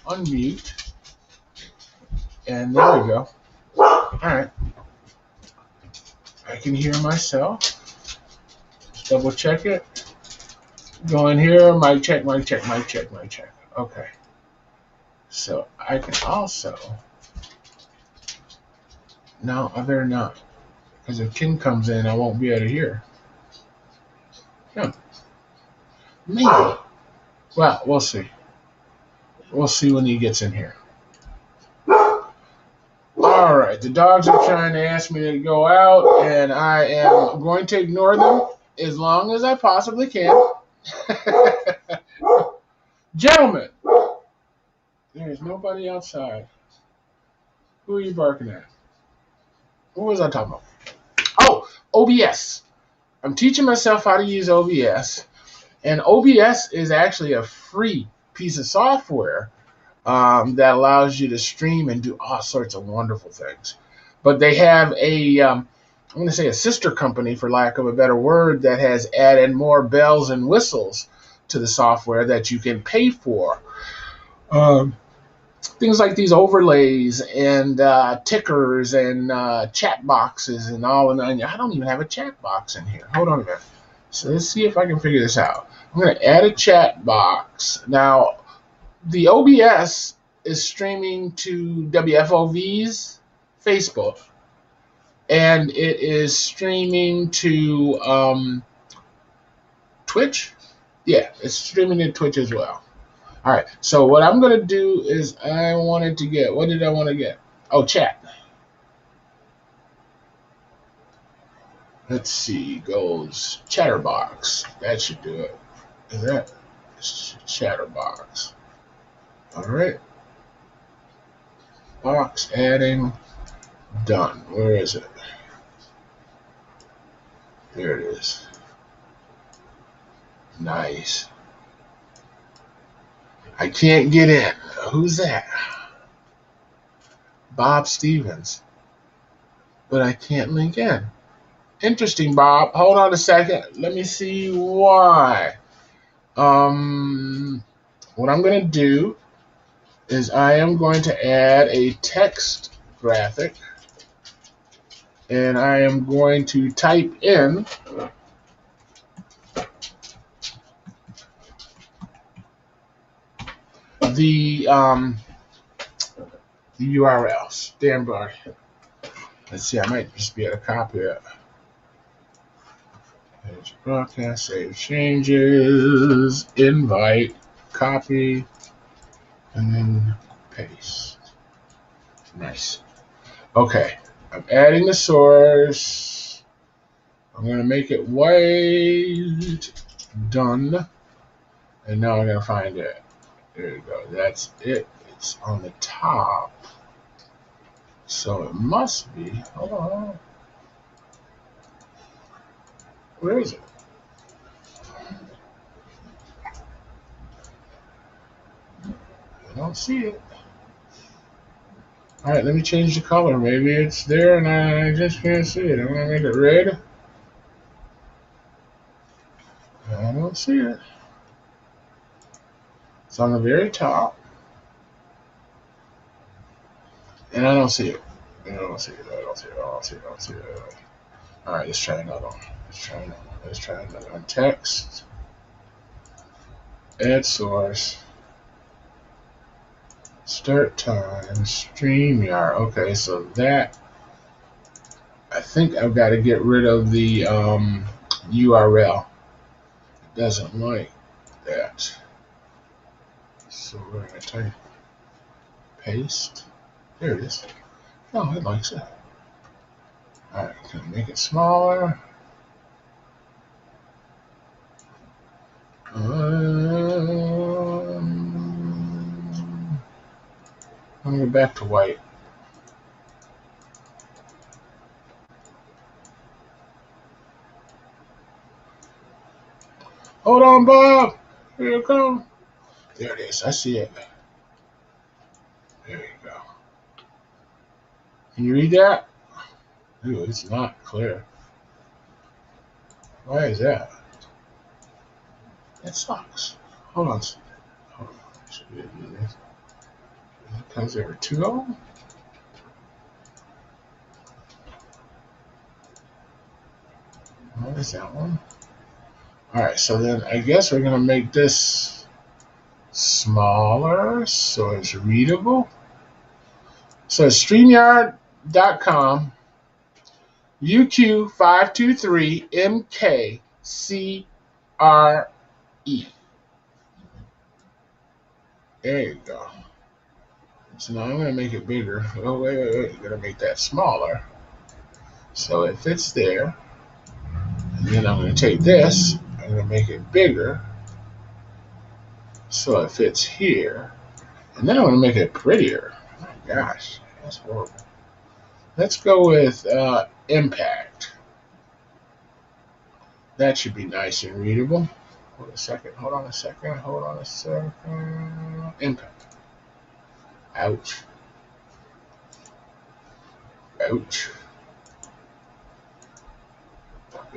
unmute, and there we go. All right, I can hear myself. Just double check it. Go in here, mic check, mic check, mic check, mic check. Okay, so I can also. No, I better not, because if Ken comes in, I won't be able to hear. Yeah, maybe. Well, we'll see. We'll see when he gets in here. All right, the dogs are trying to ask me to go out, and I am going to ignore them as long as I possibly can. Gentlemen, there is nobody outside. Who are you barking at? What was I talking about? Oh, OBS. I'm teaching myself how to use OBS, and OBS is actually a free piece of software that allows you to stream and do all sorts of wonderful things. But they have I'm going to say a sister company, for lack of a better word, that has added more bells and whistles to the software that you can pay for. Um, Things like these overlays and tickers and chat boxes and all. And I don't even have a chat box in here. Hold on a minute. So let's see if I can figure this out. I'm going to add a chat box. Now, the OBS is streaming to WFOV's Facebook, and it is streaming to Twitch. Yeah, it's streaming to Twitch as well. All right. So what I'm gonna do is I wanted to get. What did I want to get? Oh, chat. Let's see. Goes Chatterbox. That should do it. Is that Chatterbox? All right. Box adding. Done. Where is it? There it is. Nice. I can't get in. Who's that? Bob Stevens. But I can't link in. Interesting, Bob. Hold on a second. Let me see why. What I'm going to do is I am going to add a text graphic, and I am going to type in the URL. Stand by. Let's see. I might just be able to copy it. Page broadcast, save changes, invite, copy, and then paste. Nice. Okay, I'm adding the source. I'm going to make it white. Done. And now I'm going to find it. There you go. That's it. It's on the top. So it must be. Hold on. Where is it? I don't see it. All right, let me change the color. Maybe it's there and I just can't see it. I'm going to make it red. I don't see it. It's on the very top. And I don't see it. I don't see it. I don't see it. I don't see it. I don't see it. All right, let's try another one. Let's try another one. Text. Add source. Start time. StreamYard. Okay, so that. I think I've got to get rid of the URL. It doesn't like that. So we're going to type paste. There it is. Oh, it likes it. Alright, can I make it smaller? I'm going to go back to white. Hold on, Bob. Here it comes. There it is. I see it. There you go. Can you read that? Ooh, it's not clear. Why is that? That sucks. Hold on. Hold on. Should we do this? Because there were two of them. What is that one? All right, so then I guess we're gonna make this smaller so it's readable. So it's StreamYard.com UQ523MKCRE. There you go. So now I'm going to make it bigger. Oh, wait. I'm going to make that smaller. So it fits there. And then I'm going to take this. I'm going to make it bigger. So it fits here. And then I'm going to make it prettier. Oh my gosh. That's horrible. Let's go with Impact. That should be nice and readable. Hold on a second. Impact. Ouch. Ouch.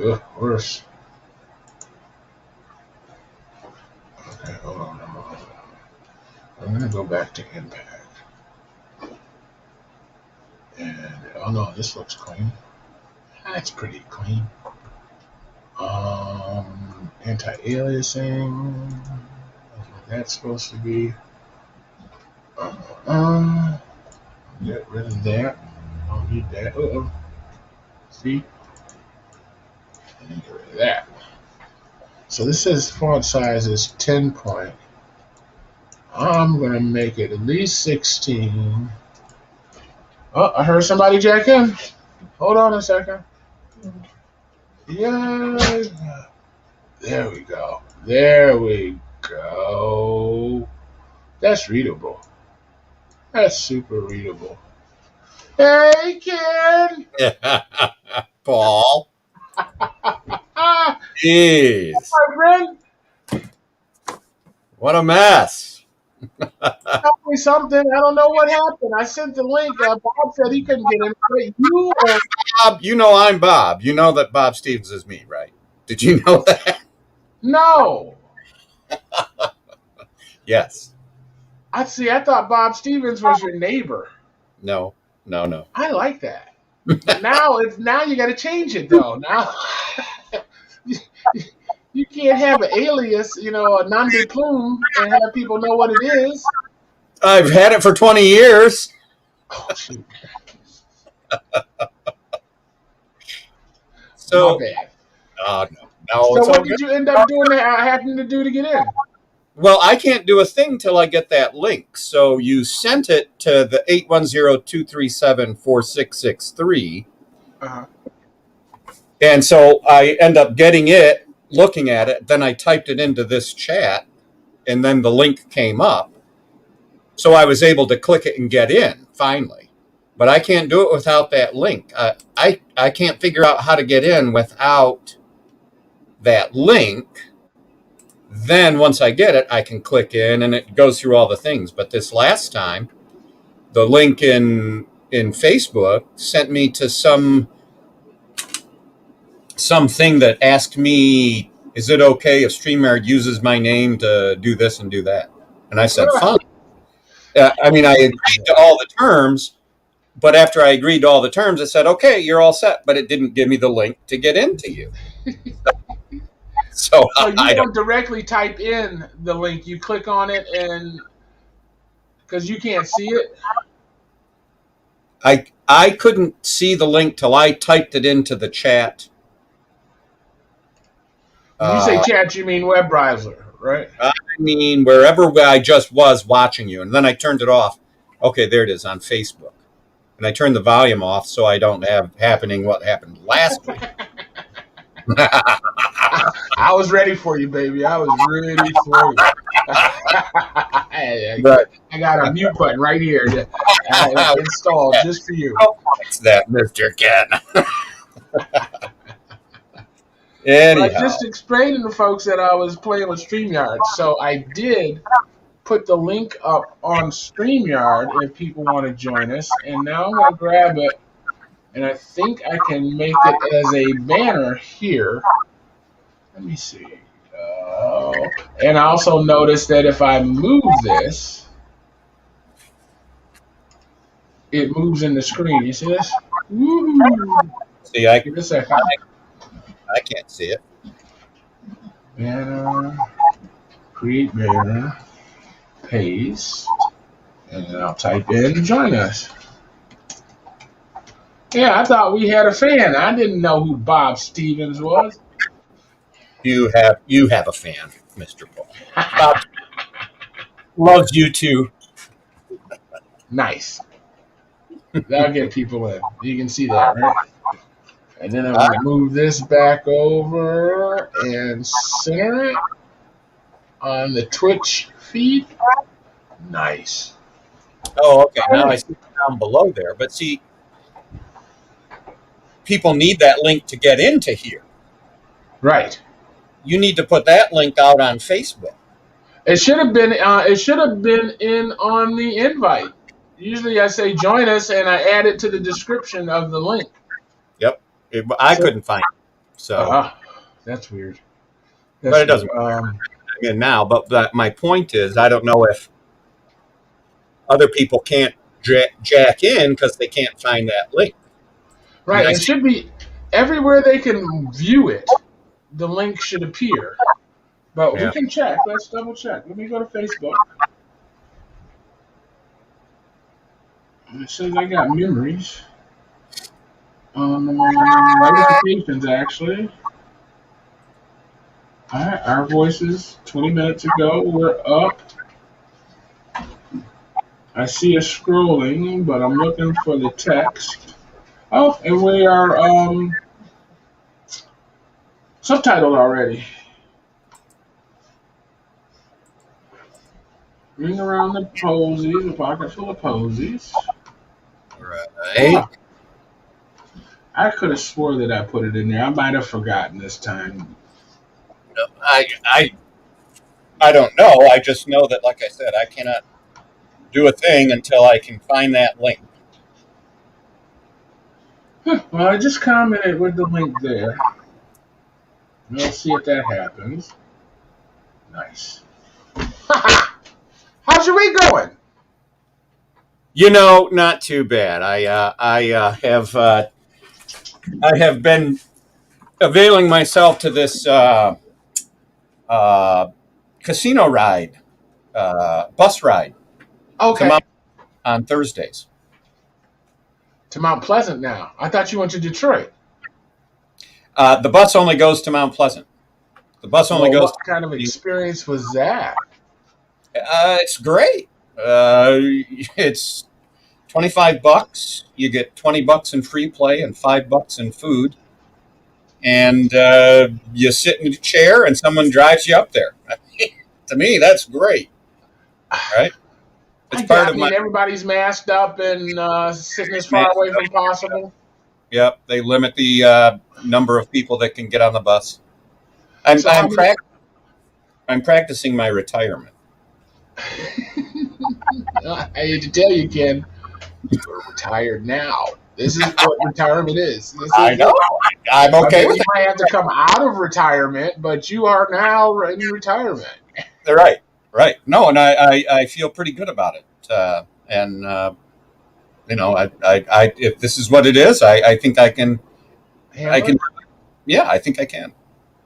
Ugh, worse. Okay, hold on. I'm going to go back to Impact. And, oh no, this looks clean. That's pretty clean. Anti-aliasing. That's what that's supposed to be. Get rid of that. Don't need that. See? And then get rid of that. So this says font size is 10 point. I'm going to make it at least 16. Oh, I heard somebody jack in. Hold on a second. Yeah. There we go. There we go. That's readable. That's super readable. Hey, Ken. Paul. Ah, Jeez. my friend. What a mess. Tell me something. I don't know what happened. I sent the link. Bob said he couldn't get in. Wait, you or Bob, you know I'm Bob. You know that Bob Stevens is me, right? Did you know that? no? Yes. I see. I thought Bob Stevens was your neighbor. No. I like that. Now you got to change it though. Now you can't have an alias, a nom de plume, and have people know what it is. I've had it for 20 years. Oh shoot! So, my bad. No. So what did you end up doing? Having to do to get in? Well, I can't do a thing till I get that link. So you sent it to the 810-237-4663. Uh-huh. And so I end up getting it, looking at it. Then I typed it into this chat, and then the link came up. So I was able to click it and get in, finally. But I can't do it without that link. I can't figure out how to get in without that link. Then once I get it, I can click in and it goes through all the things. But this last time, the link in Facebook sent me to something that asked me, is it okay if StreamYard uses my name to do this and do that? And I said, fine. I agreed to all the terms, but after I agreed to all the terms, it said, okay, you're all set. But it didn't give me the link to get into you. So you don't directly type in the link. You click on it, and because you can't see it. I couldn't see the link till I typed it into the chat. When you say chat, you mean web browser, right? I mean wherever I just was watching you, and then I turned it off. Okay, there it is on Facebook, and I turned the volume off so I don't have happening what happened last week. I was ready for you, baby. I was ready for you. I got a mute button right here installed just for you. It's that, Mr. Ken. Anyhow. I just explained to folks that I was playing with StreamYard. So I did put the link up on StreamYard if people want to join us. And now I'm going to grab it. And I think I can make it as a banner here. Let me see. And I also noticed that if I move this, it moves in the screen. You see this? Woo! See, I Give it a second. I can't see it. Banner, create banner, paste, and then I'll type in join us. Yeah, I thought we had a fan. I didn't know who Bob Stevens was. You have a fan, Mr. Paul. Bob loves you too. Nice. That'll get people in. You can see that, right? And then I'm going to move this back over and center it on the Twitch feed. Nice. Oh, okay. Now I see it down below there. But see, people need that link to get into here. Right. You need to put that link out on Facebook. It should have been. It should have been in on the invite. Usually, I say join us, and I add it to the description of the link. Yep. I couldn't find it. So. That's weird. But it doesn't matter now. But my point is, I don't know if other people can't jack in because they can't find that link. Right. It should be everywhere they can view it. The link should appear. But we can check. Let's double check. Let me go to Facebook. It says I got memories. Notifications, actually. All right, our voices 20 minutes ago were up. I see us scrolling, but I'm looking for the text. Oh, and we are subtitled already. Ring around the posies, a pocket full of posies. Right. Oh, I could have swore that I put it in there. I might have forgotten this time. I don't know. I just know that, like I said, I cannot do a thing until I can find that link. Well, I just commented with the link there. We'll see if that happens. Nice. How's your week going? Not too bad. I have been availing myself to this casino ride, bus ride. Okay. On Thursdays. To Mount Pleasant now. I thought you went to Detroit. The bus only goes to Mount Pleasant. The bus only goes. What kind of experience was that? It's great. It's $25. You get $20 in free play and $5 in food, and you sit in a chair and someone drives you up there. To me, that's great. Right? It's part of everybody's masked up and sitting as far away from possible. Yep, they limit the number of people that can get on the bus. I'm practicing my retirement. I hate to tell you, Ken, you're retired now. This is what retirement is. I know. I'm okay with it. You might have to come out of retirement, but you are now in retirement. They're right. Right. No, and I feel pretty good about it. If this is what it is, I think I can. I can. Yeah, I think I can.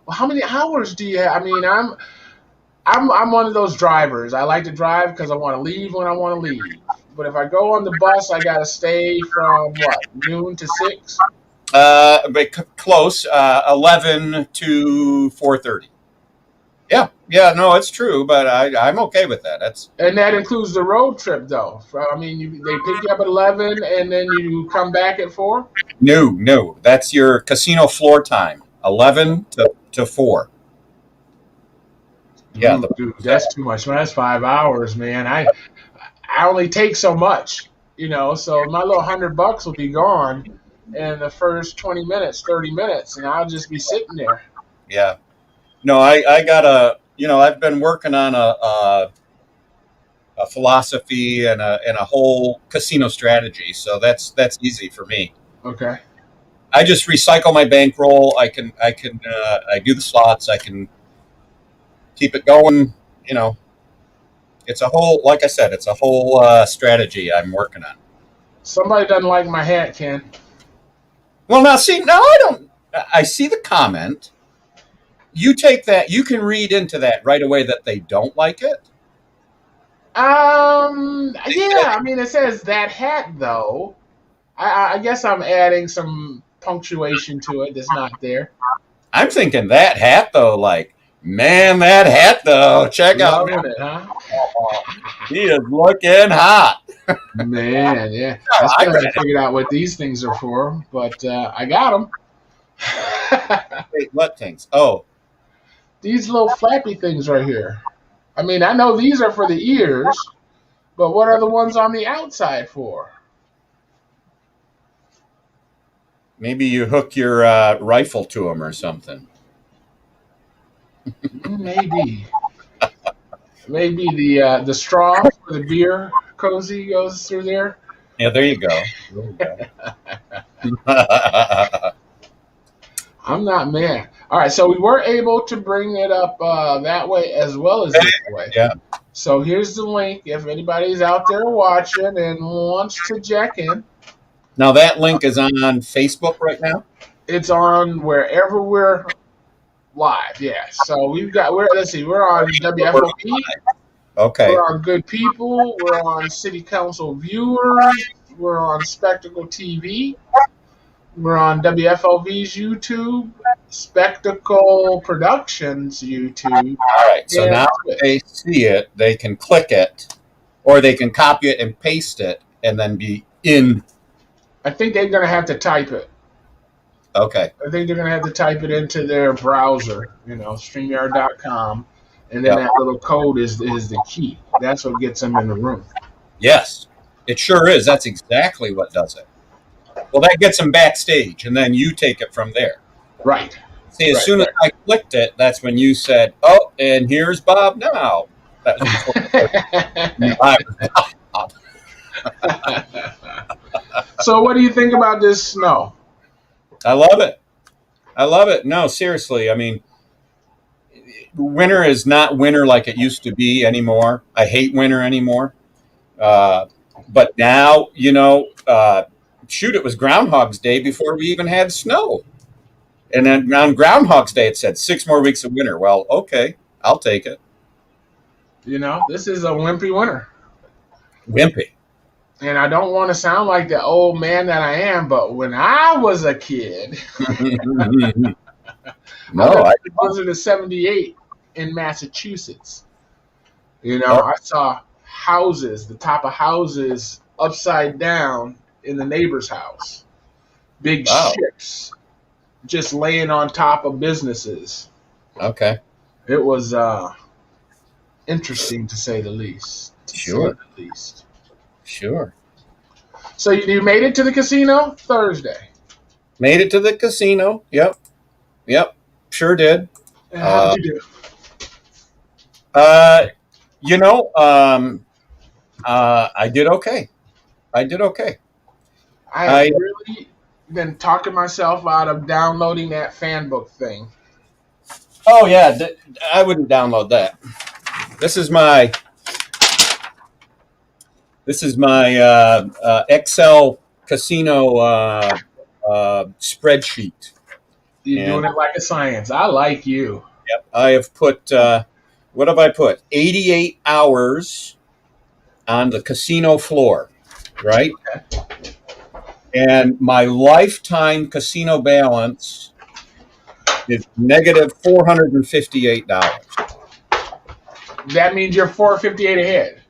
Well, how many hours do you have? I mean, I'm one of those drivers. I like to drive because I want to leave when I want to leave. But if I go on the bus, I got to stay from noon to 6? Close, 11 to 4:30. Yeah, no, it's true, but I'm okay with that. And that includes the road trip, though. I mean, they pick you up at 11, and then you come back at 4? No, that's your casino floor time, 11 to 4. Yeah, dude, that's too much. Man, that's 5 hours, man. I only take so much, So my little $100 will be gone in the first 20 minutes, 30 minutes, and I'll just be sitting there. Yeah. No, I got I've been working on a philosophy and a whole casino strategy, so that's easy for me. Okay. I just recycle my bankroll. I do the slots. I can keep it going. It's a whole, like I said, it's a whole strategy I'm working on. Somebody doesn't like my hat, Ken. Well, now see, now I don't. I see the comment. You take that. You can read into that right away that they don't like it. Yeah. I mean, it says that hat though. I guess I'm adding some punctuation to it that's not there. I'm thinking that hat though. Like, man, that hat though. Check out. Loving it, huh? He is looking hot. Man, yeah. I Oh, I still read haven't figured out what these things are for, but I got them. Wait, what things? Oh, These little flappy things right here. I mean, I know these are for the ears, but what are the ones on the outside for? maybe you hook your rifle to them or something. Maybe. Maybe the straw for the beer cozy goes through there. Yeah, there you go. There you go. I'm not mad. All right, so we were able to bring it up that way as well as this way. Yeah. So here's the link if anybody's out there watching and wants to check in. Now that link is on Facebook right now. It's on wherever we're live. Yeah. So let's see, we're on WFOP. Okay. We're on Good People. We're on City Council Viewers. We're on Spectacle TV. We're on WFOV's YouTube, Spectacle Productions YouTube. All right. So and now Twitch. they see it, they can click it, or they can copy it and paste it, and then be in. I think they're going to have to type it. Okay. I think they're going to have to type it into their browser, StreamYard.com. And then that little code is the key. That's what gets them in the room. Yes, it sure is. That's exactly what does it. Well, that gets them backstage, and then you take it from there. Right. See, as soon as I clicked it, that's when you said, "Oh, and here's Bob now." That was So, what do you think about this snow? I love it. I love it. No, seriously. I mean, winter is not winter like it used to be anymore. I hate winter anymore. But now, shoot, it was Groundhog's Day before we even had snow. And then on Groundhog's Day, it said 6 more weeks of winter. Well, okay, I'll take it. This is a wimpy winter. Wimpy. And I don't want to sound like the old man that I am, but when I was a kid, I Blizzard of '78 in Massachusetts. I saw houses, the top of houses upside down in the neighbor's house. Big ships just laying on top of businesses. Okay. It was interesting to say the least. Sure. So you made it to the casino Thursday. Made it to the casino. Yep. Sure did. And how did you do? I did okay. I really been talking myself out of downloading that fan book thing. Oh yeah, I wouldn't download that. This is my Excel casino spreadsheet. You're doing it like a science. I like you. Yep. I have put, what have I put? 88 hours on the casino floor, right? Okay. And my lifetime casino balance is negative $458. That means you're $458 ahead.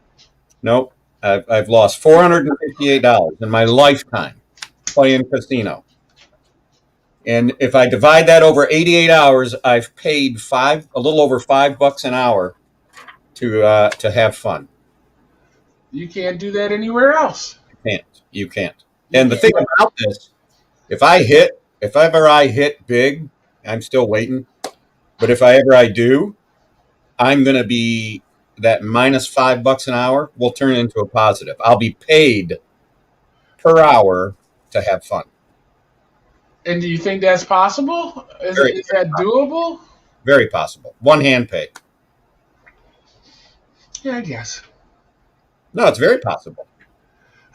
Nope. I've lost $458 in my lifetime playing casino. And if I divide that over 88 hours, I've paid a little over $5 an hour to have fun. You can't do that anywhere else. You can't. And the thing about this, if I ever hit big, I'm still waiting. But if I do, I'm going to be that minus $5 an hour will turn into a positive. I'll be paid per hour to have fun. And do you think that's possible? Is that doable? Very possible. One hand pay. Yeah, I guess. No, it's very possible.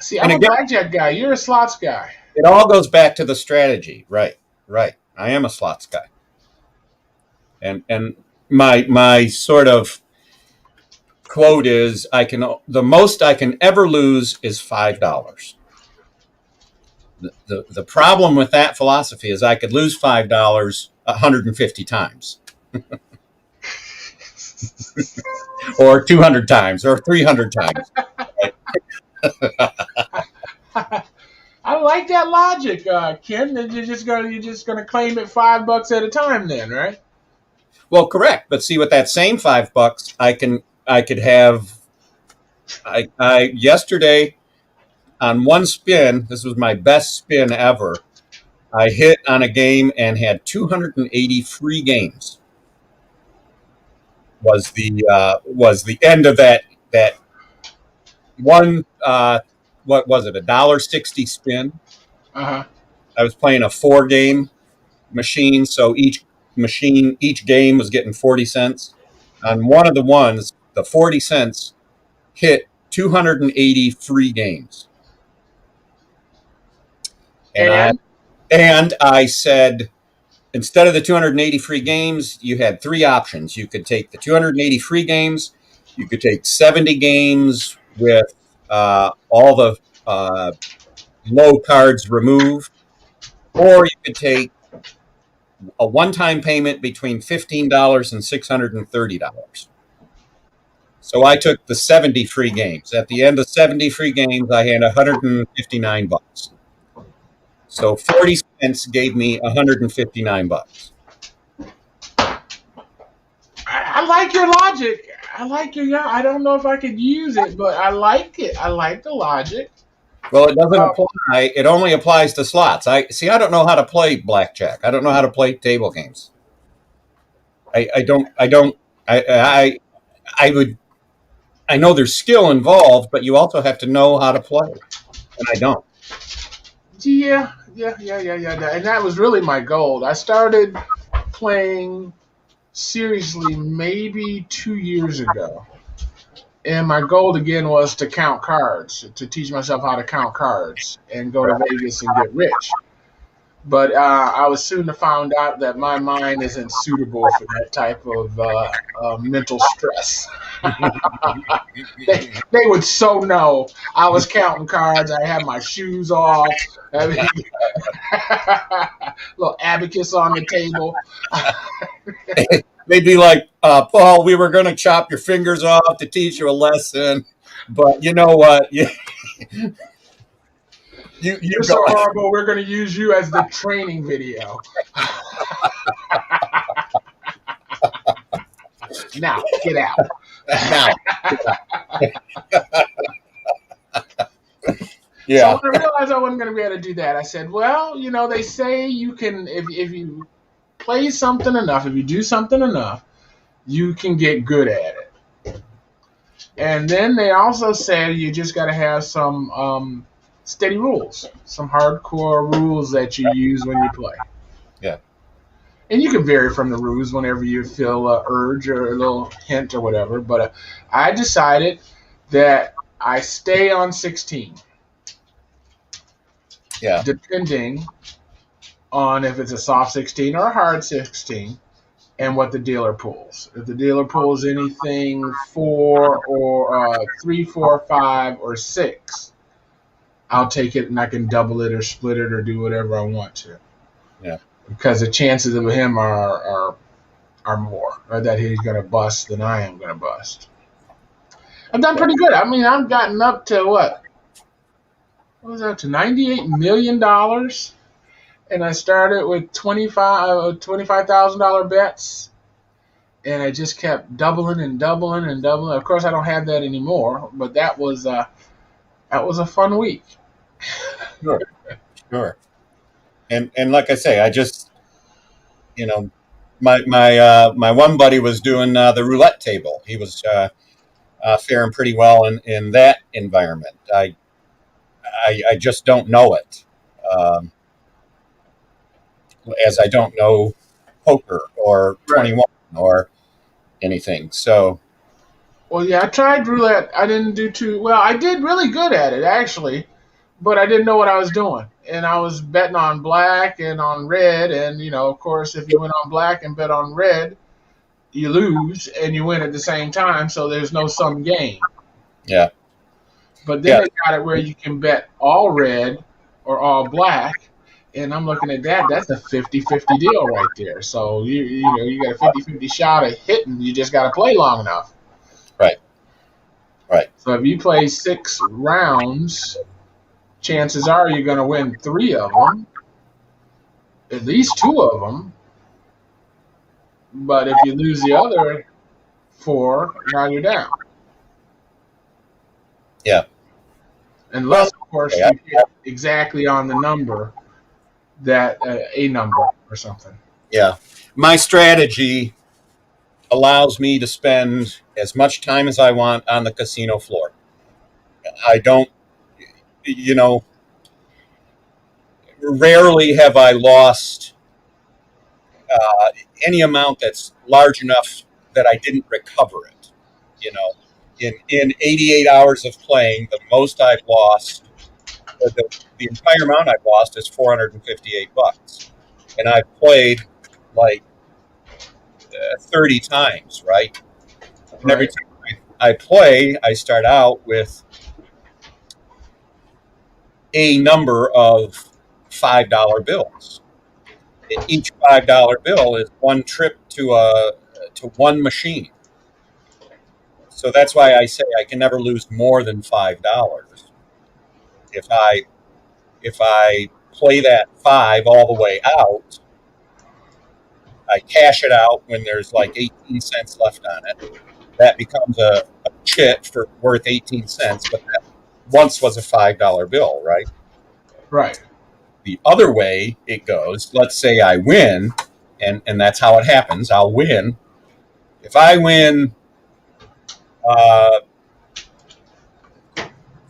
See, And I'm a again, blackjack guy. You're a slots guy. it all goes back to the strategy. Right. Right. I am a slots guy. And my sort of quote is the most I can ever lose is $5. The problem with that philosophy is I could lose $5 150 times or 200 times or 300 times. Right? I like that logic, Ken. That you're just gonna claim it $5 at a time, then, right? Well, correct. But see, with that same $5, I could have I yesterday on one spin. This was my best spin ever. I hit on a game and had 280 free games. Was the end of that one? What was it? $1.60 spin. Uh huh. I was playing a 4 game machine, so each game was getting 40 cents. On one of the ones, the 40 cents hit 280 free games, and I And and I said, instead of the 280 free games, you had 3 options. You could take the 280 free games, you could take 70 games with all the low cards removed, or you could take a one-time payment between $15 and $630. So I took the 70 free games. At the end of 70 free games, I had $159. So 40 cents gave me $159. I like your logic. I like your. Yeah, I don't know if I could use it, but I like it. I like the logic. Well, it doesn't Uh, apply. It only applies to slots. I see. I don't know how to play blackjack. I don't know how to play table games. I don't. I don't. I would. I know there's skill involved, but you also have to know how to play, and I don't. yeah. And that was really my goal. I started playing seriously maybe 2 years ago. And my goal again was to count cards, to teach myself how to count cards and go to Vegas and get rich. But I was soon to find out that my mind isn't suitable for that type of mental stress. They would so know I was counting cards. I had my shoes off, I mean, little abacus on the table. They'd be like, Paul, we were going to chop your fingers off to teach you a lesson, but you know what? You You're so go. horrible. We're going to use you as the training video. Now, get out. Now. So Yeah. when I realized I wasn't going to be able to do that, I said, well, they say you can, if you play something enough, if you do something enough, you can get good at it. And then they also say you just got to have some steady rules, some hardcore rules that you use when you play. Yeah. And you can vary from the rules whenever you feel urge or a little hint or whatever. But I decided that I stay on 16. Yeah. Depending on if it's a soft 16 or a hard 16 and what the dealer pulls. If the dealer pulls anything 4 or 3, 4, 5, or 6, I'll take it and I can double it or split it or do whatever I want to. Yeah. Because the chances of him are more, or that he's going to bust than I am going to bust. I've done pretty good. I mean, I've gotten up to what? What was that, to $98 million? And I started with $25,000 bets. And I just kept doubling and doubling and doubling. Of course, I don't have that anymore, but that was a fun week. Sure. Sure. And like I say, I just, my one buddy was doing the roulette table. He was faring pretty well in that environment. I just don't know it, as I don't know poker or Right. 21 or anything. So Well, yeah, I tried roulette. I didn't do too well. I did really good at it, actually. but I didn't know what I was doing. And I was betting on black and on red. And, of course, if you went on black and bet on red, you lose and you win at the same time. So there's no sum game. Yeah. But then Yeah. they got it where you can bet all red or all black. And I'm looking at that. That's a 50-50 deal right there. So, you got a 50-50 shot of hitting. You just got to play long enough. Right. Right. So if you play 6 rounds, chances are you're going to win 3 of them, at least 2 of them. But if you lose the other 4, now you're down. Yeah. Unless, of course, you hit exactly on the number, that a number or something. Yeah. My strategy allows me to spend as much time as I want on the casino floor. I don't, rarely have I lost any amount that's large enough that I didn't recover it. In 88 hours of playing, the most I've lost, the entire amount I've lost is $458, and I've played like 30 times, right? And every time I play, I start out with a number of $5 bills. Each $5 bill is one trip to one machine. So that's why I say I can never lose more than $5. If I play that 5 all the way out, I cash it out when there's like 18 cents left on it. That becomes a chit for worth 18 cents, but that once was a $5 bill, right? Right. The other way it goes, let's say I win, and that's how it happens. I'll win. If I win, if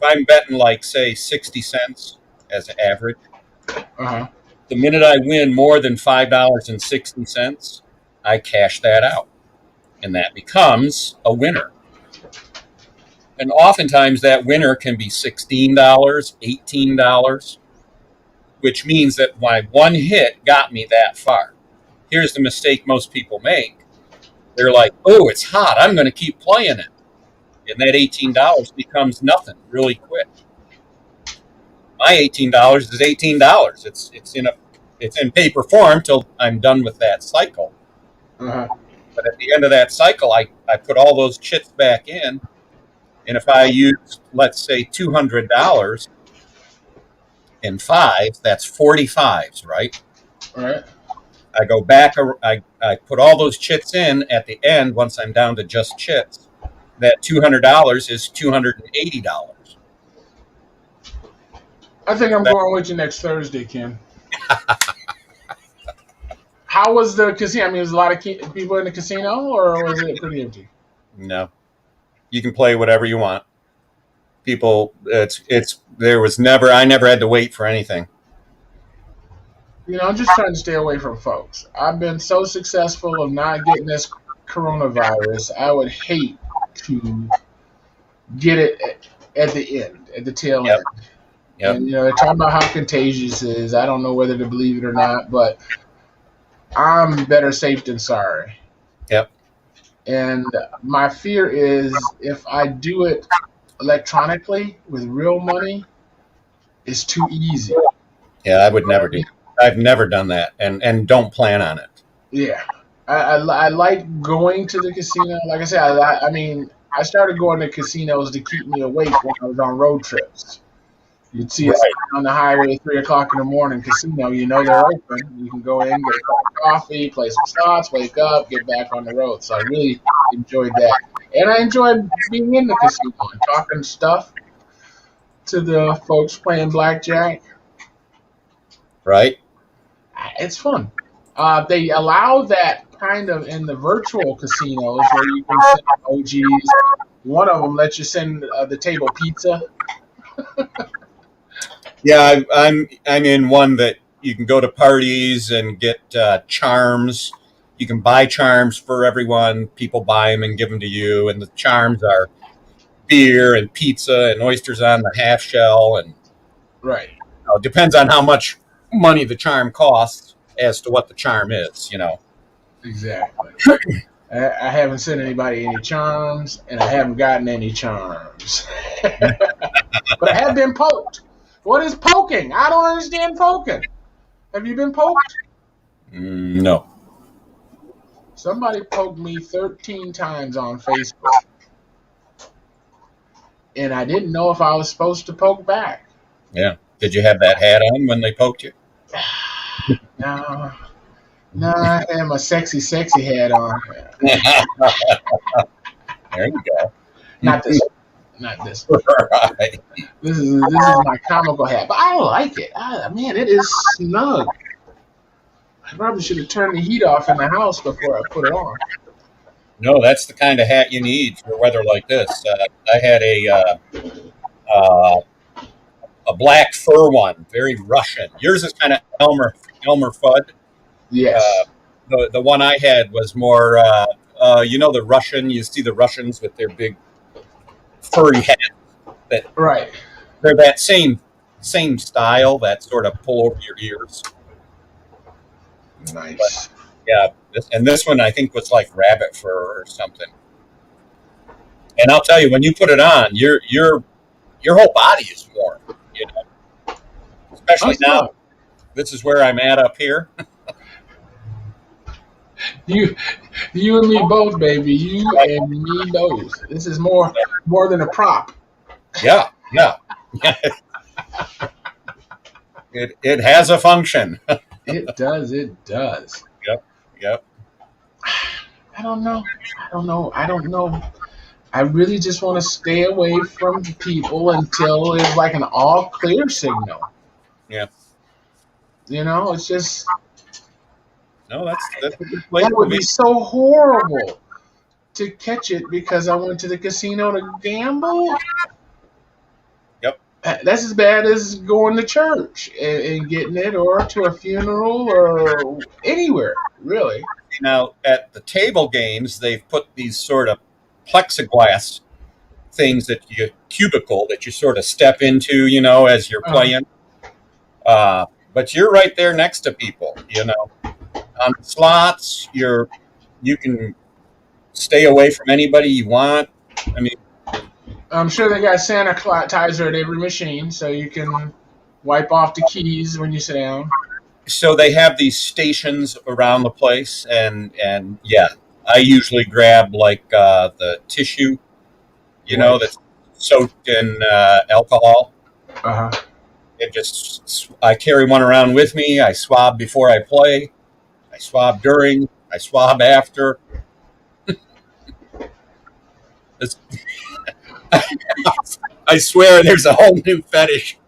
I'm betting like, say, 60 cents as an average, the minute I win more than $5.60, I cash that out. And that becomes a winner. And oftentimes that winner can be $16, $18, which means that my one hit got me that far. Here's the mistake most people make. They're like, oh, it's hot. I'm going to keep playing it. And that $18 becomes nothing really quick. My $18 is $18. It's in paper form till I'm done with that cycle. But at the end of that cycle, I put all those chits back in. And if I use, let's say, $200 in 5, that's 45s, right? Right. I go back, I put all those chits in at the end once I'm down to just chits. That $200 is $280. I think I'm going with you next Thursday, Ken. How was the casino? I mean, was a lot of people in the casino, or was it pretty empty? No. You can play whatever you want. People, I never had to wait for anything. I'm just trying to stay away from folks. I've been so successful of not getting this coronavirus. I would hate to get it at the end, at the tail end. Yep. And, they're talking about how contagious it is. I don't know whether to believe it or not, but I'm better safe than sorry. Yep. And my fear is if I do it electronically with real money, it's too easy. Yeah, I would never do it. I've never done that, and don't plan on it. Yeah. I like going to the casino. Like I said, I started going to casinos to keep me awake when I was on road trips. You'd see us on the highway at 3 o'clock in the morning, casino, they're open. You can go in, get a cup of coffee, play some slots, wake up, get back on the road. So I really enjoyed that. And I enjoyed being in the casino and talking stuff to the folks playing blackjack. Right. It's fun. They allow that kind of in the virtual casinos where you can send OGs. One of them lets you send the table pizza. Yeah, I'm in one that you can go to parties and get charms. You can buy charms for everyone. People buy them and give them to you, and the charms are beer and pizza and oysters on the half shell, and Right. It depends on how much money the charm costs as to what the charm is. Exactly. I haven't sent anybody any charms, and I haven't gotten any charms. But I have been poked. What is poking? I don't understand poking. Have you been poked? No. Somebody poked me 13 times on Facebook, and I didn't know if I was supposed to poke back. Yeah. Did you have that hat on when they poked you? No, no, I had my sexy, sexy hat on. There you go. Not this one. Not this one. Right. This is my comical hat, but I like it. Man, it is snug. I probably should have turned the heat off in the house before I put it on. No, that's the kind of hat you need for weather like this. I had uh, a black fur one, very Russian. Yours is kind of Elmer Fudd. Uh, Yes. the one I had was more, the Russian. You see the Russians with their big furry hat. That Right. they're that same style, that sort of pull over your ears. But Nice. yeah, this one I think was like rabbit fur or something. And I'll tell you, when you put it on, your whole body is warm. You know, especially That's now. good. This is where I'm at up here. You, you and me both, baby. You and me both. This is more than a prop. Yeah, yeah. It has a function. It does. It does. Yep, yep. I don't know. I don't know. I really just want to stay away from people until it's like an all clear signal. Yeah. It's just No, that's a good place that to would be. be so horrible to catch it because I went to the casino to gamble. Yep. That's as bad as going to church and getting it, or to a funeral, or anywhere really. Now at the table games, they've put these sort of plexiglass things cubicle that you sort of step into, as you're Uh, playing. But you're right there next to people, on the slots. You can stay away from anybody you want. I mean, I'm sure they got sanitizer at every machine, so you can wipe off the keys when you sit down. so they have these stations around the place, and yeah, I usually grab like the tissue, Right. that's soaked in alcohol. Uh huh. I carry one around with me. I swab before I play. I swab during. I swab after. It's, I swear, there's a whole new fetish.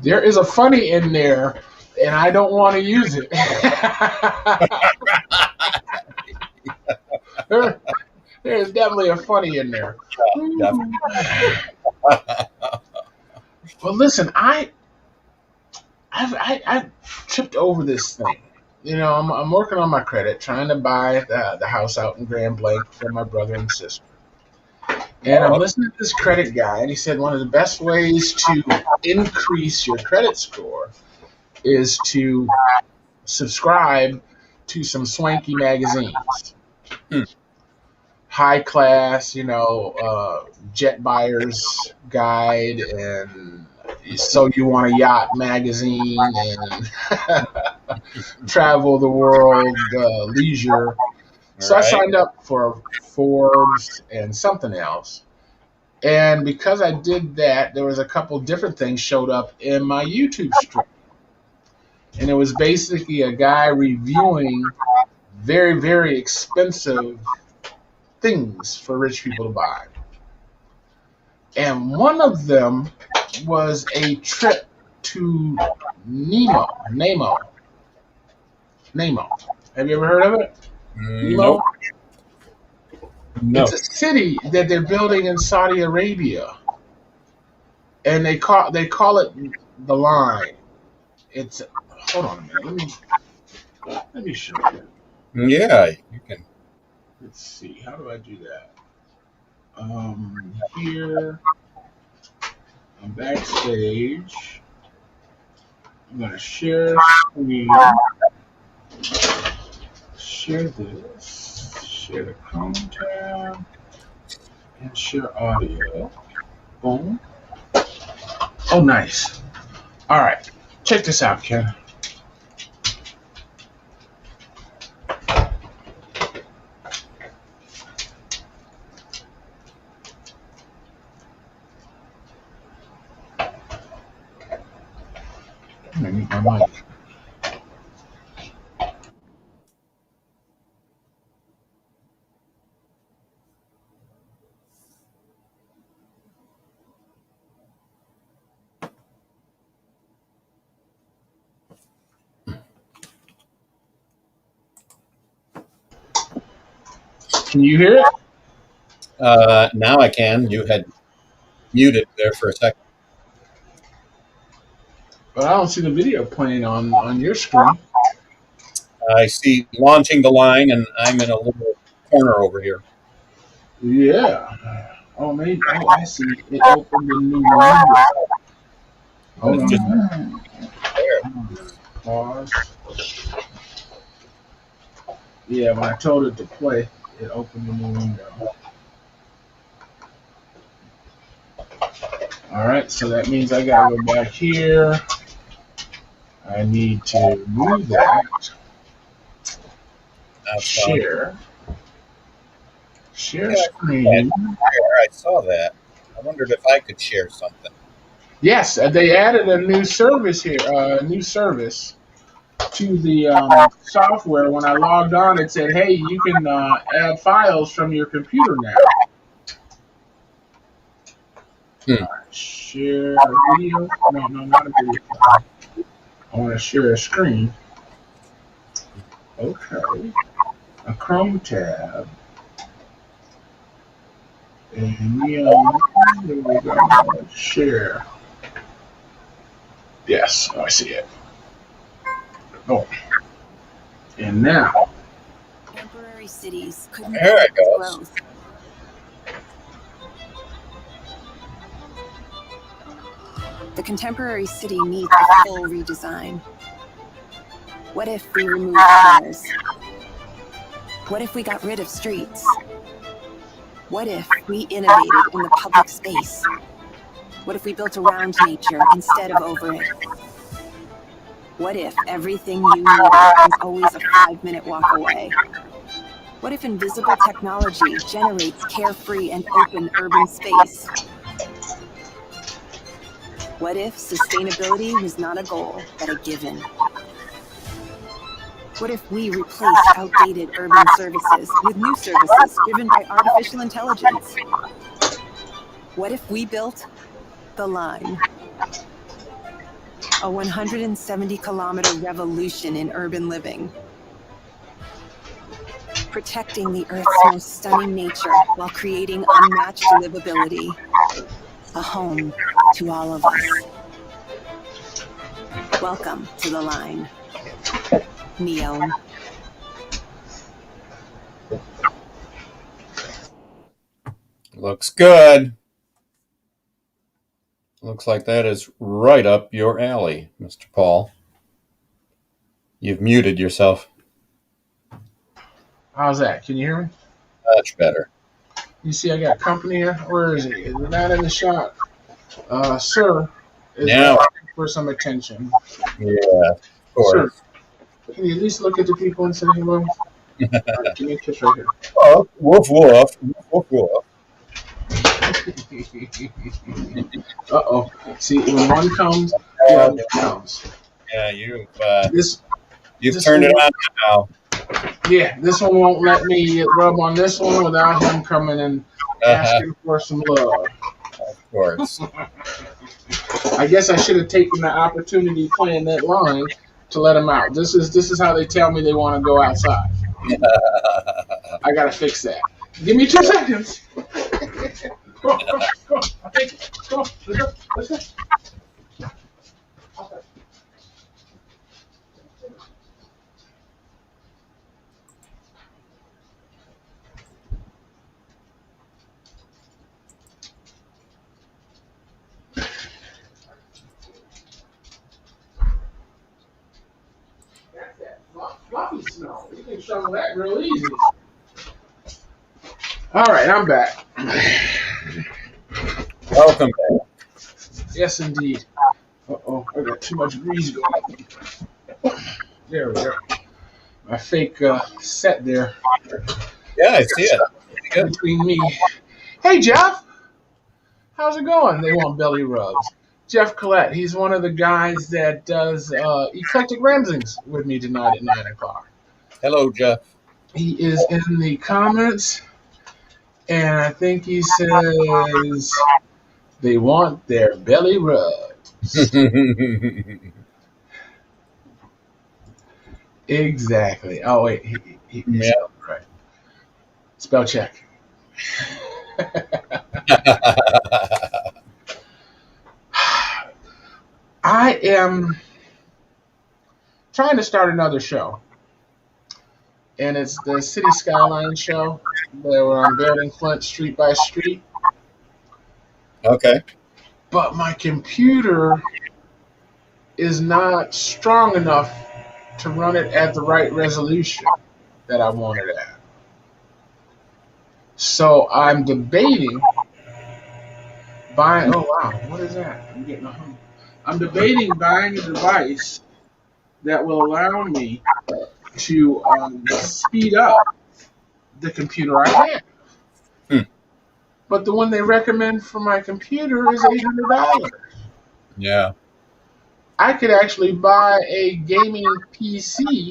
There is a funny in there, and I don't want to use it. There's definitely a funny in there. Yeah, Well, listen, I've tripped over this thing. I'm working on my credit, trying to buy the house out in Grand Blanc for my brother and sister. And I'm listening to this credit guy, and he said one of the best ways to increase your credit score is to subscribe to some swanky magazines. Hmm. High class, Jet Buyer's Guide, and So You Want a Yacht magazine, and Travel the World, Leisure. So I right. signed up for Forbes and something else. And because I did that, there was a couple different things showed up in my YouTube stream. And it was basically a guy reviewing very, very expensive things for rich people to buy. And one of them was a trip to Nemo. Have you ever heard of it? Nemo? Nope. No. It's a city that they're building in Saudi Arabia, and they call it the Line. It's hold on a minute. Let me show you. Yeah, you can. Let's see. How do I do that? Here. I'm backstage. I'm going to share screen. Share this. Share the Chrome tab. And share audio. Boom. Oh, nice. All right. Check this out, Ken. I'm going to mute my mic. Can you hear it? Now I can. You had muted there for a second. But I don't see the video playing on your screen. I see launching the line, and I'm in a little corner over here. Yeah. Oh, maybe. Oh, I see. It opened a new window. Hold It's just on. there. Pause. Yeah, when I told it to play, it opened a new window. All right, so that means I gotta go back here. I need to move that. That's fine. Share. Share Yeah, screen. I saw that. I wondered if I could share something. Yes, they added a new service here. A new service to the software. When I logged on, it said, "Hey, you can add files from your computer now." Hmm. Share a video. No, not a video. I want to share a screen. Okay. A Chrome tab. And there we go. Share. Yes, I see it. Oh. And now. Temporary cities couldn't There it cope with goes. growth. The contemporary city needs a full redesign. What if we removed cars? What if we got rid of streets? What if we innovated in the public space? What if we built around nature instead of over it? What if everything you need was always a 5-minute walk away? What if invisible technology generates carefree and open urban space? What if sustainability was not a goal, but a given? What if we replaced outdated urban services with new services driven by artificial intelligence? What if we built the line? A 170-kilometer revolution in urban living. Protecting the Earth's most stunning nature while creating unmatched livability. A home to all of us. Welcome to the line. Neon. Looks good. Looks like that is right up your alley, Mr. Paul. You've muted yourself. How's that? Can you hear me? Much better. You see, I got company here. Where is he? Is he not in the shot? Sir is Now, asking for some attention. yeah, of Sir, course. can you at least look at the people and say hello? Right, give me a kiss right here. Oh, woof woof, woof woof. Uh-oh. See, when one comes, the other comes. Yeah, you've This turned it one, on now. yeah, this one won't let me rub on this one without him coming and asking for some love. Of course. I guess I should have taken the opportunity playing that line to let him out. This is how they tell me they want to go outside. I gotta fix that. Give me 2 seconds. Go, go. I'll take it. Go. Let's go. That's that fluffy snow. You can shovel that real easy. All right, I'm back. Welcome back. Yes, indeed. Uh-oh, I got too much grease going. There we go. My fake set there Yeah, I see it. Pretty good. between me. Hey, Jeff. How's it going? They want belly rubs. Jeff Collette, he's one of the guys that does eclectic ramblings with me tonight at 9 o'clock. Hello, Jeff. He is in the comments, and I think he says they want their belly rubs. Exactly. Oh, wait. He Yeah. spelled it right. Spell check. I am trying to start another show, and it's the City Skyline show where I'm building Flint street by street. Okay. But my computer is not strong enough to run it at the right resolution that I want it at. So I'm debating buying. Oh wow, what is that? I'm getting a hum. I'm debating buying a device that will allow me to speed up the computer I have. Hmm. But the one they recommend for my computer is $800. Yeah. I could actually buy a gaming PC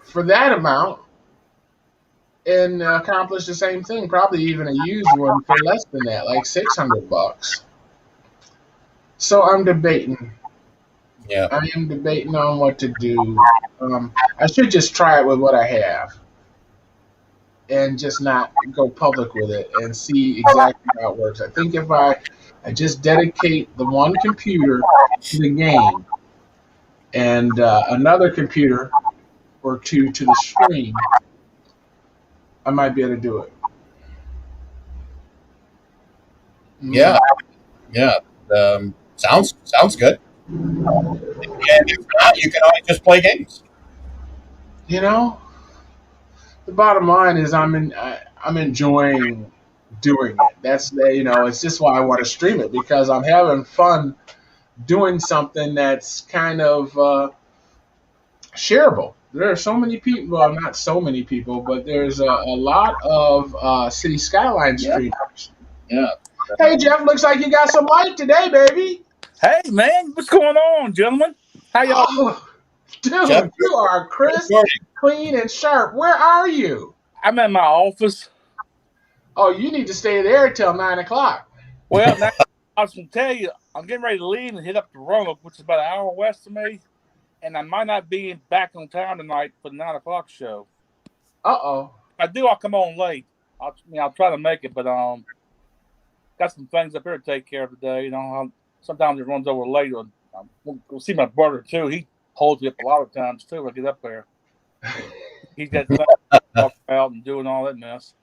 for that amount and accomplish the same thing. Probably even a used one for less than that, like $600. So I'm debating. Yeah. I am debating on what to do. I should just try it with what I have and just not go public with it and see exactly how it works. I think if I just dedicate the one computer to the game and another computer or two to the stream, I might be able to do it. Yeah. Yeah. Sounds good. And if not, you can always just play games. You know, the bottom line is I'm enjoying doing it. That's it's just why I want to stream it because I'm having fun doing something that's kind of shareable. There are so many people. Well, not so many people, but there's a lot of City Skyline streamers. Yeah. Hey Jeff, looks like you got some light today, baby. Hey man, what's going on, gentlemen? How y'all? Oh, dude, Jeff, you are good crisp, morning. clean, and sharp. Where are you? I'm in my office. Oh, you need to stay there till 9 o'clock. Well, now I was gonna tell you, I'm getting ready to leave and hit up to Roanoke, which is about an hour west of me, and I might not be back on time tonight for the 9 o'clock show. Uh-oh. If I do, I'll come on late. I'll try to make it, but got some things up here to take care of today. Sometimes it runs over late. We'll see my brother too. He holds me up a lot of times too when I get up there. He's got things to talk about and doing all that mess.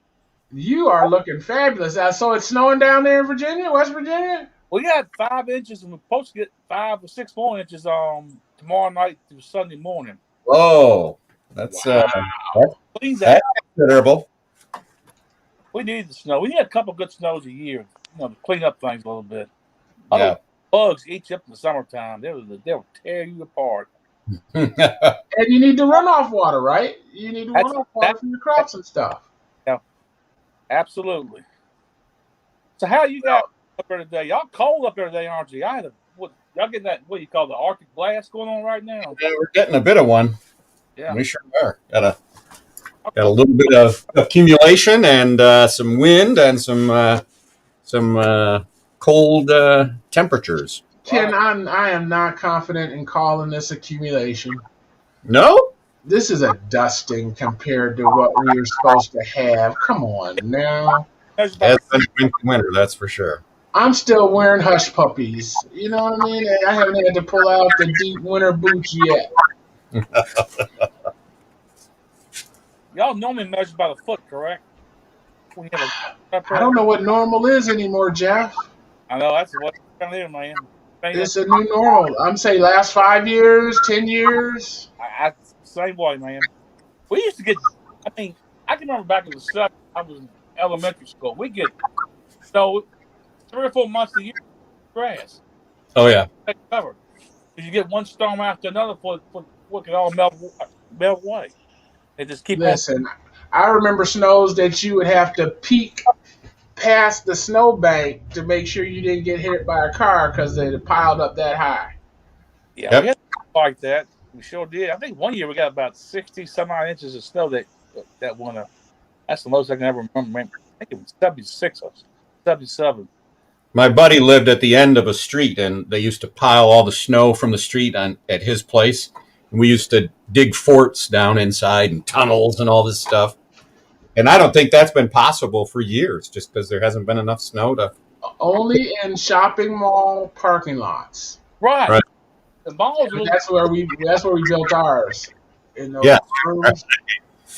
You are looking fabulous. So it's snowing down there in Virginia, West Virginia? We got 5 inches, and we're supposed to get 5 or 6 more inches tomorrow night through Sunday morning. Whoa. That's That's considerable. We need the snow. We need a couple good snows a year, to clean up things a little bit. Yeah. Bugs eat you up in the summertime. They'll tear you apart. And you need the runoff water, right? You need the runoff water from your crops and stuff. Yeah, absolutely. So how you guys up there today? Y'all cold up there today, aren't you? Y'all getting that, what you call the Arctic blast going on right now? Yeah, we're getting a bit of one. Yeah. We sure are. Got a little bit of accumulation and some wind and some cold temperatures. Ken, I am not confident in calling this accumulation. No? This is a dusting compared to what we were supposed to have. Come on now. It's been a winter, that's for sure. I'm still wearing hush puppies. You know what I mean? I haven't had to pull out the deep winter boots yet. Y'all normally measure by the foot, correct? I don't know what normal is anymore, Jeff. I know, that's what I'm here, man. It's a new normal. I'm saying last 5 years, 10 years. Same way, man. We used to get. I mean, I can remember back in the '70s. I was in elementary school. We get 3 or 4 months a year grass. Oh yeah. Covered. You get one storm after another for it all melt away. They just keep Listen, I remember snows that you would have to peek past the snowbank to make sure you didn't get hit by a car because they had piled up that high. Yeah, Yep. we had like that. We sure did. I think one year we got about 60 some odd inches of snow that winter. That's the most I can ever remember. I think it was 76 or 77. My buddy lived at the end of a street, and they used to pile all the snow from the street at his place. And we used to dig forts down inside and tunnels and all this stuff. And I don't think that's been possible for years, just because there hasn't been enough snow to. Only in shopping mall parking lots. Right. The malls. That's where we built ours. In those Yeah. rooms.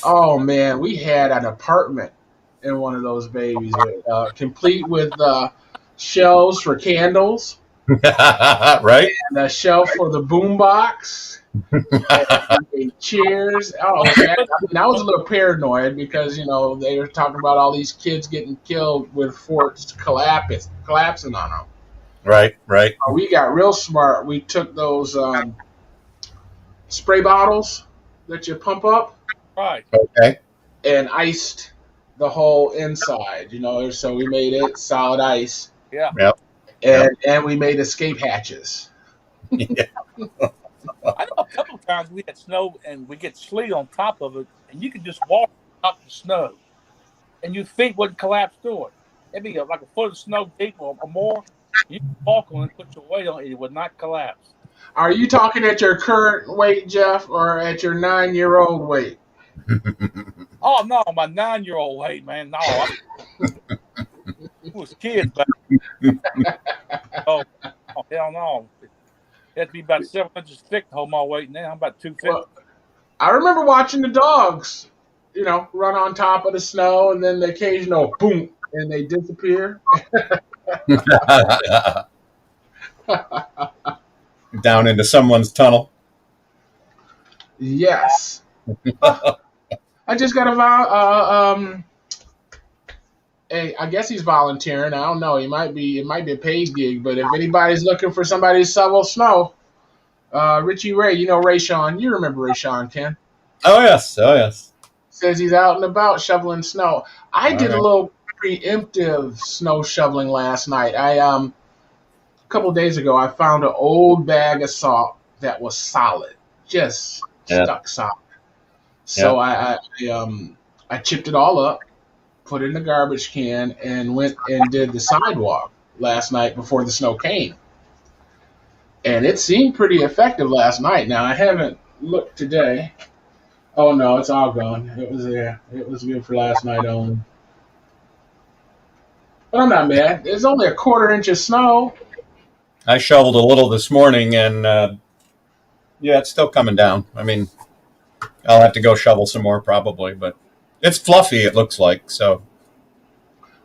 Oh man, we had an apartment in one of those babies, complete with shelves for candles, Right? and a shelf for the boombox, and chairs. Oh man, I was a little paranoid because they were talking about all these kids getting killed with forts collapsing on them. Right. We got real smart. We took those spray bottles that you pump up. Right. Okay. And iced the whole inside, so we made it solid ice. Yeah. Yep. And we made escape hatches. Yeah. I know a couple of times we had snow and we get sleet on top of it, and you could just walk up the snow, and your feet wouldn't collapse through it. It'd be like a foot of snow deep or more. You could walk on it and put your weight on it; it would not collapse. Are you talking at your current weight, Jeff, or at your 9-year-old weight? Oh no, my 9-year-old weight, man. No, it was kids back. Oh hell no! It had to be about 7 inches thick to hold my weight. Now I'm about 250. Well, I remember watching the dogs, run on top of the snow, and then the occasional boom, and they disappear. Down into someone's tunnel. Yes. I just got I guess he's volunteering. I don't know. It might be a paid gig, but if anybody's looking for somebody to shovel snow, Richie Ray, Ray Sean, you remember Ray Sean, Ken? Oh yes. Says he's out and about shoveling snow. I did a little preemptive snow shoveling last night. A couple of days ago, I found an old bag of salt that was solid, just stuck solid. So I chipped it all up, put it in the garbage can, and went and did the sidewalk last night before the snow came. And it seemed pretty effective last night. Now, I haven't looked today. Oh, no, it's all gone. It was there. It was good for last night only. But I'm not mad. There's only a quarter inch of snow. I shoveled a little this morning, and it's still coming down. I mean, I'll have to go shovel some more probably, but it's fluffy, it looks like, so.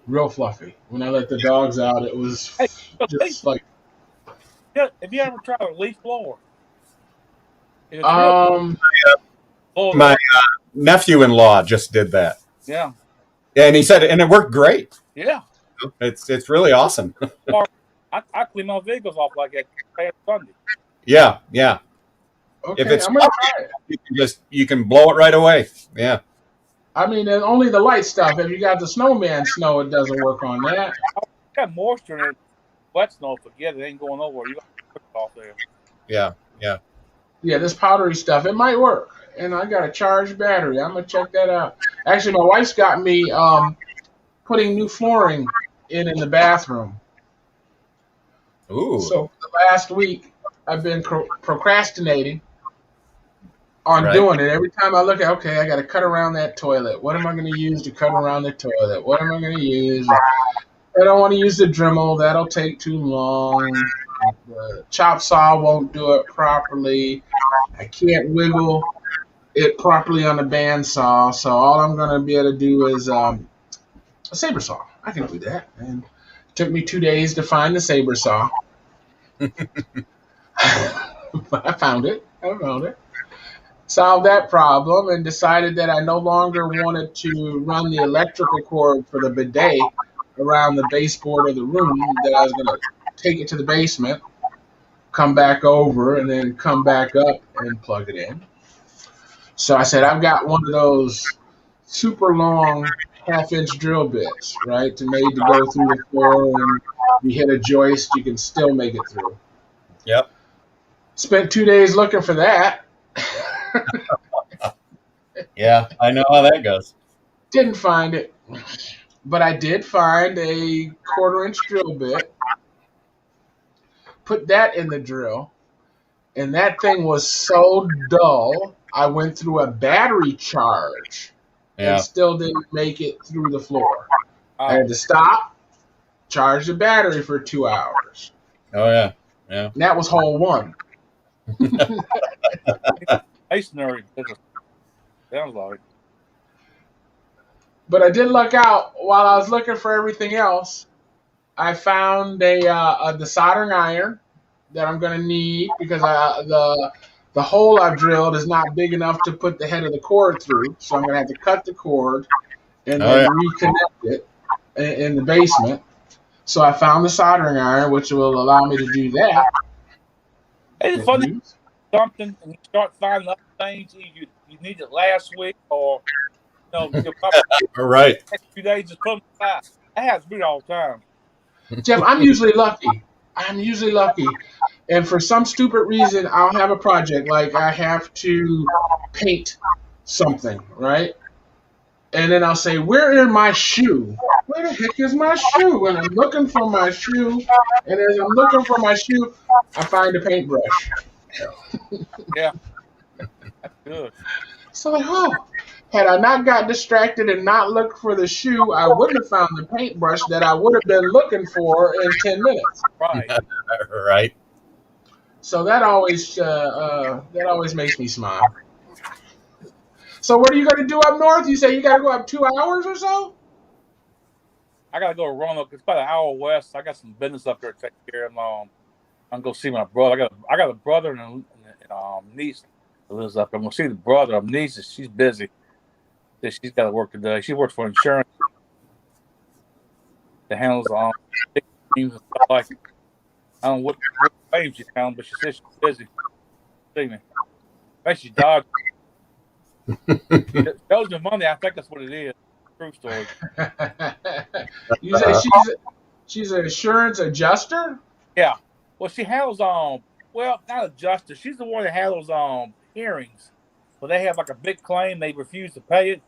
Real fluffy. When I let the dogs out, it was just like... Yeah, have you ever tried a leaf blower? My nephew-in-law just did that. Yeah. And he said, and it worked great. Yeah. It's really awesome. I clean my vehicles off like that past Sunday. Yeah. Okay, If it's I'm gonna try it. you can blow it right away. Yeah. I mean, and only the light stuff. If you got the snowman snow, it doesn't work on that. Got moisture in it. Wet snow, forget it. Ain't going nowhere. You got to put it off there. Yeah. Yeah, this powdery stuff, it might work. And I got a charged battery. I'm gonna check that out. Actually, my wife's got me putting new flooring in the bathroom. Ooh. So for the last week, I've been procrastinating on doing it. Every time I look at, okay, I got to cut around that toilet. What am I going to use to cut around the toilet? What am I going to use? I don't want to use the Dremel. That'll take too long. The chop saw won't do it properly. I can't wiggle it properly on the bandsaw. So all I'm going to be able to do is a saber saw. I can do that. And it took me 2 days to find the saber saw. But I found it. Solved that problem and decided that I no longer wanted to run the electrical cord for the bidet around the baseboard of the room, that I was going to take it to the basement, come back over, and then come back up and plug it in. So I said, I've got one of those super long half-inch drill bits, right, made to go through the floor, and you hit a joist, you can still make it through. Yep. Spent 2 days looking for that. Yeah, I know how that goes. Didn't find it, but I did find a 1/4-inch drill bit. Put that in the drill, and that thing was so dull, I went through a battery charge and still didn't make it through the floor. I had to stop, charge the battery for 2 hours. Oh, yeah. And that was hole one. Masonry sounds like. But I did luck out. While I was looking for everything else, I found the soldering iron that I'm going to need, because the hole I've drilled is not big enough to put the head of the cord through. So I'm going to have to cut the cord and then reconnect it in the basement. So I found the soldering iron, which will allow me to do that. It's funny something, and you start finding other things. You need it last week, or you'll probably right. next few days just put them aside. That has to be all the time. Jeff, I'm usually lucky. And for some stupid reason, I'll have a project, like I have to paint something, right? And then I'll say, where is my shoe? Where the heck is my shoe? And I'm looking for my shoe. And as I'm looking for my shoe, I find a paintbrush. Yeah. That's good. So like, had I not got distracted and not looked for the shoe, I wouldn't have found the paintbrush that I would have been looking for in 10 minutes. Right. Right. So that always makes me smile. So what are you going to do up north? You say you got to go up 2 hours or so? I got to go to Roanoke. It's about an hour west. I got some business up there to take care of. I'm going to go see my brother. I got a brother and a niece that lives up there. I'm going to see the brother. My niece, she's busy. She's got to work today. She works for insurance that handles big things and stuff like that. I don't know what claims she's found, but she says she's busy. See me. I think she's dodging. Shows me money. I think that's what it is. True story. You say she's an insurance adjuster? Yeah. Well, she handles well, not adjuster. She's the one that handles hearings. Well, they have like a big claim, they refuse to pay it,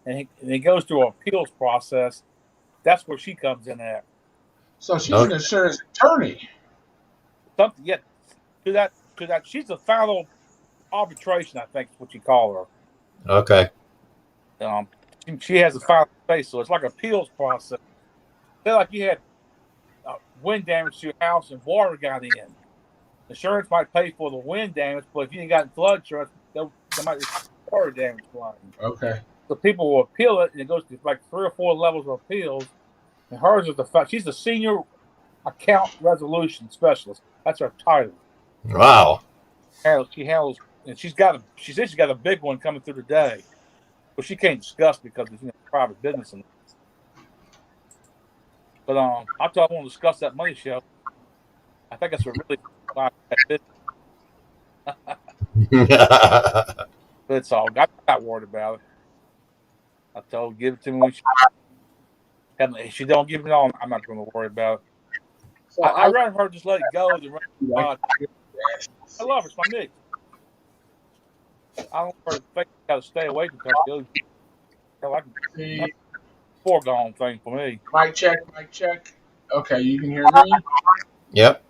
and it goes through an appeals process. That's where she comes in at. So she's an insurance attorney. Something, yeah. To that, she's the final arbitration, I think is what you call her. Okay. She has the final say, so it's like an appeals process. Say like you had wind damage to your house and water got in. Insurance might pay for the wind damage, but if you ain't got flood insurance, they might receive water damage claim. Okay. So people will appeal it, and it goes to like 3 or 4 levels of appeals. And hers is she's the senior account resolution specialist. That's her title. Wow. She handles, and she said she's got a big one coming through today, but she can't discuss because it's private business. But I thought I want to discuss that money show. I think it's a really but it's all. I'm not worried about it. I told her, give it to me when if she don't give it all, I'm not going to worry about it. So I'd rather her just let it go than I love her. It's my mix. I don't think I got to stay away from her. I can foregone thing for me. Mic check. Okay, you can hear me? Yep.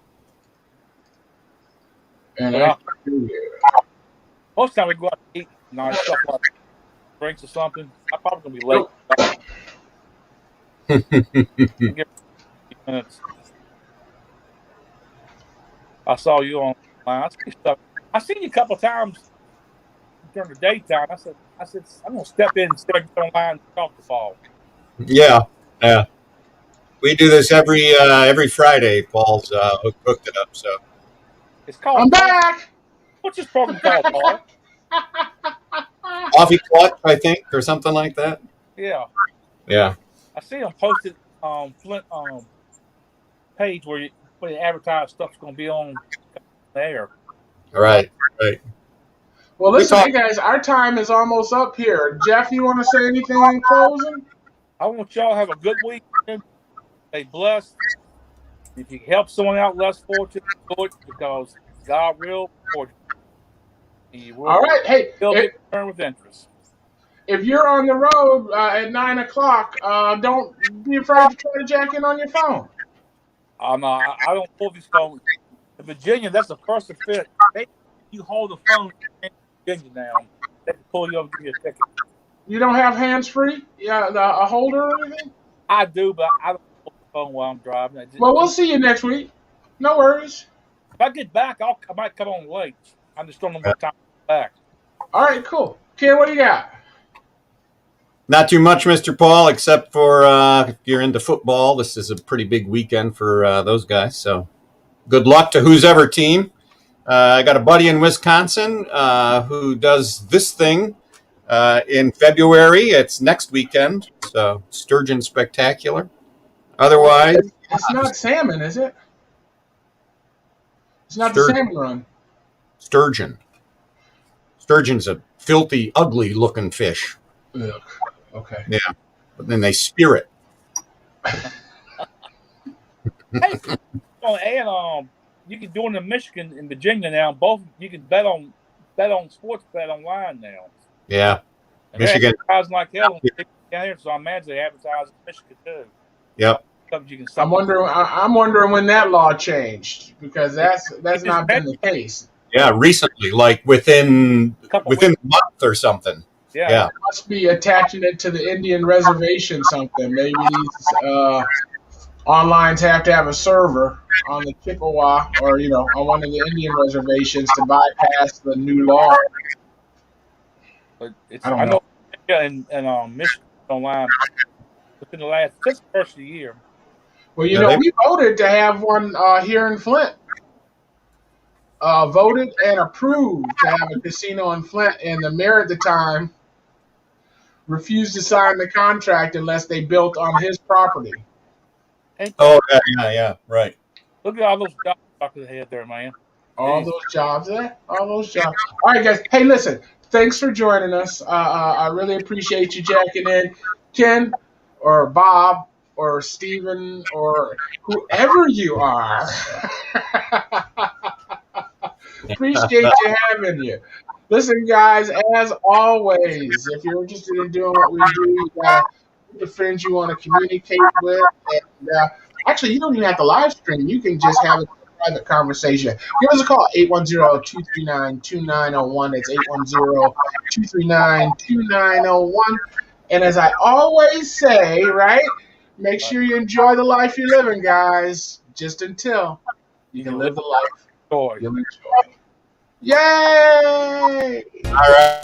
And most of the time we go out to eat and stuff like drinks or something. I'm probably going to be late. Give 50 minutes. I saw you online. I seen you a couple of times during the daytime. I said, I'm going to step in and step online and talk to Paul. Yeah. We do this every Friday. Paul's hooked it up. So It's called. I'm back. What's this program called, Paul? Coffee Clutch, I think, or something like that. Yeah. Yeah. I see them posted Flint page where you advertise stuff's going to be on there. Right. Right. Well, listen, hey guys, our time is almost up here. Jeff, you want to say anything in closing? I want y'all to have a good weekend. Stay blessed. If you help someone out less fortunate, do it because God will reward you. He will. All right. Hey, He'll get returned with interest. if you're on the road at 9 o'clock, don't be afraid to try to jack in on your phone. I don't pull these phones. In Virginia, that's the first offense. You hold the phone in Virginia now. They can pull you over and give you a ticket. You don't have hands free? Yeah, a holder or anything? I do, but I don't hold the phone while I'm driving. Well, we'll see you next week. No worries. If I get back, I might come on late. I just don't know what time I'm back. All right, cool. Ken, what do you got? Not too much, Mr. Paul, except for if you're into football. This is a pretty big weekend for those guys. So good luck to who's ever team. I got a buddy in Wisconsin who does this thing in February. It's next weekend. So Sturgeon Spectacular. Otherwise, it's not salmon, is it? It's not the salmon run. Sturgeon. Sturgeon's a filthy, ugly looking fish. Ugh. Okay. Yeah, but then they spear it. Hey, and you can do it in Michigan and Virginia now. Both you can bet on sports bet online now. Yeah, and Michigan advertising like hell down here, so I imagine they advertise in Michigan too. Yep. I'm wondering when that law changed because that's not been the case. Yeah, recently, like within a month or something. Yeah. Must be attaching it to the Indian reservation something. Maybe these onlines have to have a server on the Chippewa or on one of the Indian reservations to bypass the new law. But I know. And Michigan online within the last just the first of the year. Well, we voted to have one here in Flint. Voted and approved to have a casino in Flint, and the mayor at the time refused to sign the contract unless they built on his property. Oh, yeah, right. Look at all those jobs stuck in the head there, man. All those jobs. All right, guys. Hey, listen. Thanks for joining us. I really appreciate you jacking in. Ken or Bob or Steven or whoever you are. Appreciate you having you. Listen, guys, as always, if you're interested in doing what we do, you got the friends you want to communicate with. And actually, you don't even have to live stream. You can just have a private conversation. Give us a call, 810-239-2901. It's 810-239-2901. And as I always say, right, make sure you enjoy the life you're living, guys, just until you can live the life you'll enjoy. Yay! All right.